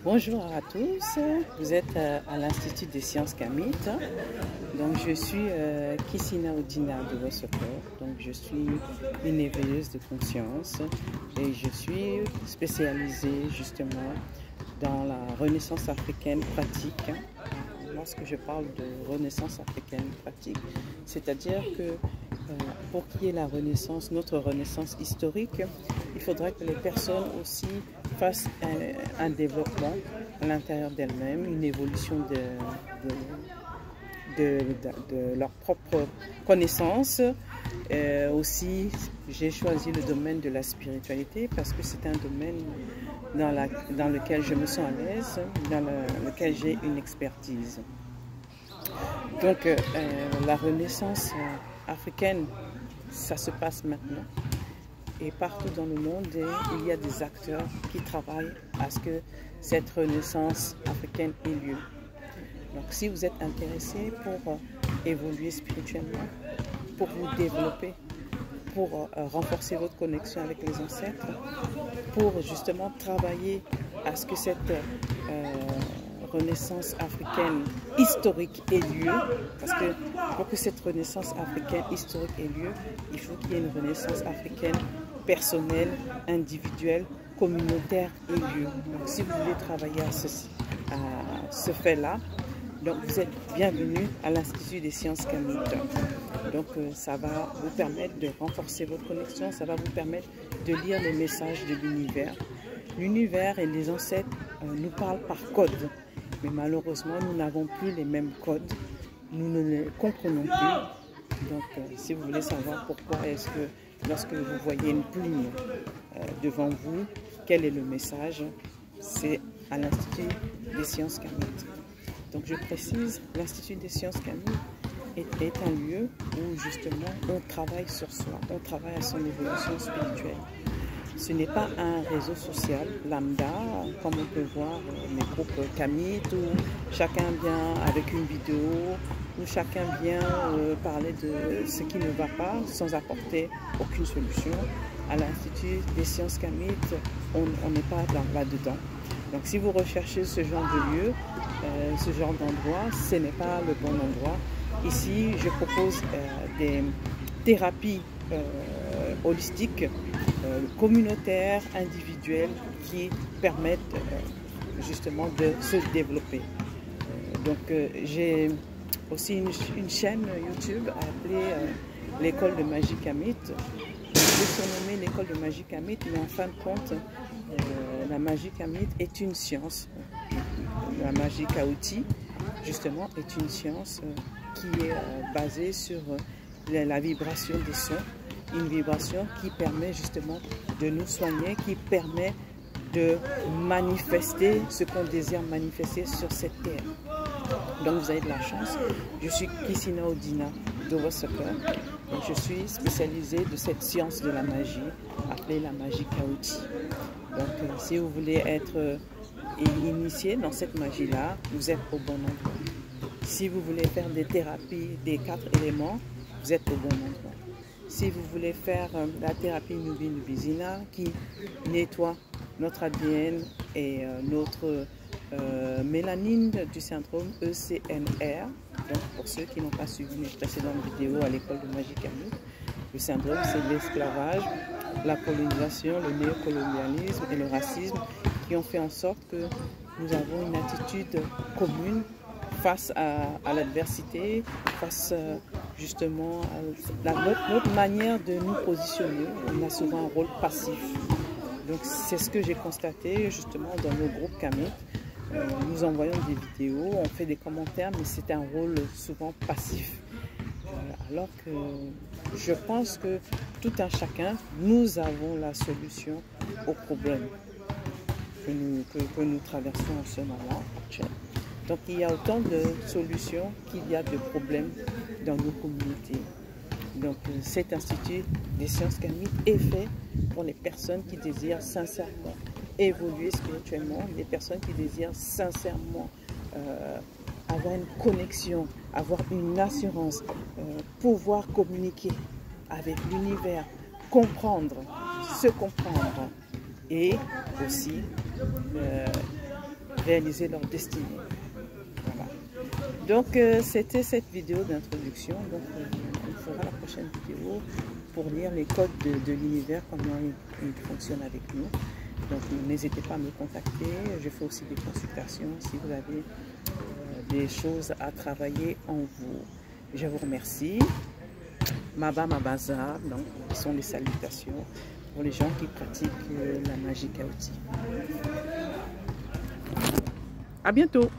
Bonjour à tous, vous êtes à l'Institut des sciences Kamit. Donc je suis Kissina Odina de Wossokor. Donc je suis une éveilleuse de conscience et je suis spécialisée justement dans la renaissance africaine pratique. Lorsque je parle de renaissance africaine pratique, c'est-à-dire que pour qu'il y ait la renaissance, notre renaissance historique, il faudrait que les personnes aussi fassent un développement à l'intérieur d'elles-mêmes, une évolution de leur propre connaissance. Aussi, j'ai choisi le domaine de la spiritualité parce que c'est un domaine dans lequel je me sens à l'aise, dans lequel j'ai une expertise. Donc, la renaissance africaine, ça se passe maintenant. Et partout dans le monde, il y a des acteurs qui travaillent à ce que cette renaissance africaine ait lieu. Donc, si vous êtes intéressé pour évoluer spirituellement, pour vous développer, pour renforcer votre connexion avec les ancêtres, pour justement travailler à ce que cette renaissance africaine historique ait lieu, parce que pour que cette renaissance africaine historique ait lieu, il faut qu'il y ait une renaissance africaine personnelle, individuelle, communautaire ait lieu. Donc si vous voulez travailler à ce fait-là, donc vous êtes bienvenue à l'Institut des sciences Kamit. Donc ça va vous permettre de renforcer votre connexion, ça va vous permettre de lire les messages de l'univers. L'univers et les ancêtres nous parlent par code, mais malheureusement nous n'avons plus les mêmes codes, nous ne les comprenons plus. Donc si vous voulez savoir pourquoi est-ce que lorsque vous voyez une plume devant vous, quel est le message, c'est à l'Institut des sciences Kamit. Donc je précise, l'Institut des sciences Kamit est un lieu où justement on travaille sur soi, on travaille à son évolution spirituelle. Ce n'est pas un réseau social lambda, comme on peut voir les groupes Kamit, où chacun vient avec une vidéo, où chacun vient parler de ce qui ne va pas sans apporter aucune solution. À l'Institut des sciences Kamit, on n'est pas là-dedans. Donc si vous recherchez ce genre de lieu, ce genre d'endroit, ce n'est pas le bon endroit. Ici, je propose des thérapies holistiques, communautaires, individuelles, qui permettent justement de se développer. Donc j'ai aussi une chaîne YouTube appelée l'école de magie Kamit. Je l'ai surnommée l'école de magie Kamit, mais en fin de compte, la magie Kamit est une science. La magie Kaouti, justement, est une science qui est basée sur la vibration des sons, une vibration qui permet justement de nous soigner, qui permet de manifester ce qu'on désire manifester sur cette terre. Donc vous avez de la chance. Je suis Kissina Odina de Wossokor et je suis spécialisée de cette science de la magie appelée la magie Kaouti. Donc si vous voulez être initié dans cette magie-là, vous êtes au bon endroit. Si vous voulez faire des thérapies des 4 éléments, vous êtes au bon endroit. Si vous voulez faire la thérapie Nubi-Nubizina qui nettoie notre ADN et notre mélanine du syndrome ECNR, donc pour ceux qui n'ont pas suivi mes précédentes vidéos à l'école de magie Kamit, le syndrome c'est l'esclavage, la colonisation, le néocolonialisme et le racisme qui ont fait en sorte que nous avons une attitude commune face à l'adversité, face justement à notre manière de nous positionner. On a souvent un rôle passif. Donc c'est ce que j'ai constaté justement dans nos groupes Kamit. Nous envoyons des vidéos, on fait des commentaires, mais c'est un rôle souvent passif. Alors que je pense que tout un chacun, nous avons la solution aux problèmes que nous traversons en ce moment actuel. Donc il y a autant de solutions qu'il y a de problèmes dans nos communautés. Donc cet Institut des sciences Kamit est fait pour les personnes qui désirent sincèrement évoluer spirituellement, les personnes qui désirent sincèrement avoir une connexion, avoir une assurance, pouvoir communiquer avec l'univers, comprendre, se comprendre et aussi réaliser leur destinée. Voilà. Donc, c'était cette vidéo d'introduction. Donc, on fera la prochaine vidéo pour lire les codes de l'univers, comment il fonctionne avec nous. Donc, n'hésitez pas à me contacter. Je fais aussi des consultations si vous avez des choses à travailler en vous. Je vous remercie. Maba Mabaza, donc, ce sont les salutations pour les gens qui pratiquent la magie chaotique. À bientôt.